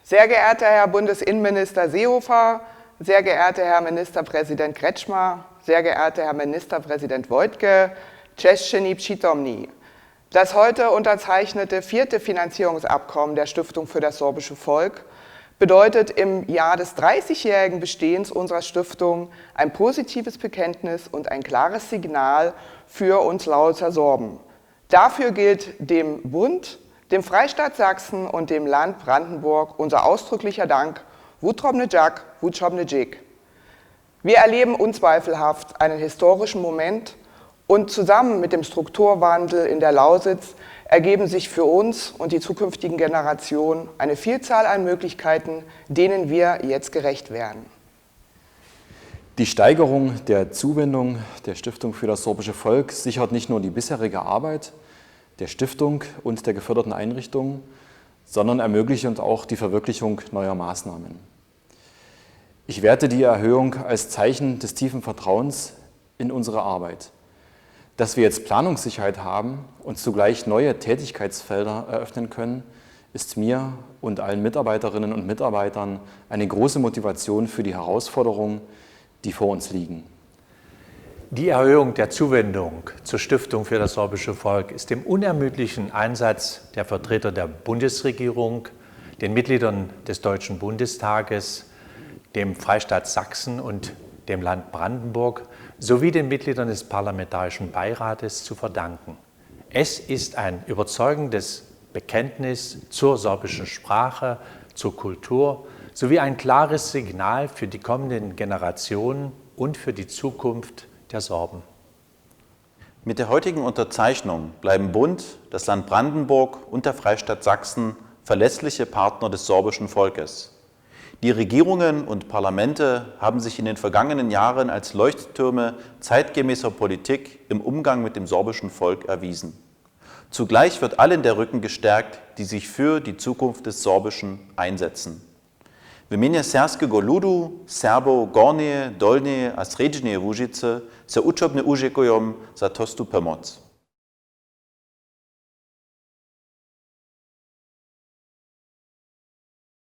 Sehr geehrter Herr Bundesinnenminister Seehofer, sehr geehrter Herr Ministerpräsident Kretschmer, sehr geehrter Herr Ministerpräsident Wojtke, Cześć Przytomni. Das heute unterzeichnete 4. Finanzierungsabkommen der Stiftung für das sorbische Volk bedeutet im Jahr des 30-jährigen Bestehens unserer Stiftung ein positives Bekenntnis und ein klares Signal für uns Lausitzer Sorben. Dafür gilt dem Bund, dem Freistaat Sachsen und dem Land Brandenburg unser ausdrücklicher Dank. Wutrobne Jak, Wutschobne Jik. Wir erleben unzweifelhaft einen historischen Moment und zusammen mit dem Strukturwandel in der Lausitz ergeben sich für uns und die zukünftigen Generationen eine Vielzahl an Möglichkeiten, denen wir jetzt gerecht werden. Die Steigerung der Zuwendung der Stiftung für das sorbische Volk sichert nicht nur die bisherige Arbeit der Stiftung und der geförderten Einrichtungen, sondern ermöglicht uns auch die Verwirklichung neuer Maßnahmen. Ich werte die Erhöhung als Zeichen des tiefen Vertrauens in unsere Arbeit. Dass wir jetzt Planungssicherheit haben und zugleich neue Tätigkeitsfelder eröffnen können, ist mir und allen Mitarbeiterinnen und Mitarbeitern eine große Motivation für die Herausforderungen, die vor uns liegen. Die Erhöhung der Zuwendung zur Stiftung für das sorbische Volk ist dem unermüdlichen Einsatz der Vertreter der Bundesregierung, den Mitgliedern des Deutschen Bundestages, dem Freistaat Sachsen und dem Land Brandenburg sowie den Mitgliedern des Parlamentarischen Beirates zu verdanken. Es ist ein überzeugendes Bekenntnis zur sorbischen Sprache, zur Kultur sowie ein klares Signal für die kommenden Generationen und für die Zukunft der Sorben. Mit der heutigen Unterzeichnung bleiben Bund, das Land Brandenburg und der Freistaat Sachsen verlässliche Partner des sorbischen Volkes. Die Regierungen und Parlamente haben sich in den vergangenen Jahren als Leuchttürme zeitgemäßer Politik im Umgang mit dem sorbischen Volk erwiesen. Zugleich wird allen der Rücken gestärkt, die sich für die Zukunft des Sorbischen einsetzen. Wymienię serbskiego ludu, Serbo, Gornie, Dolnie a Srednje Łużyce se uczobnie užiekują za tostu pomoc.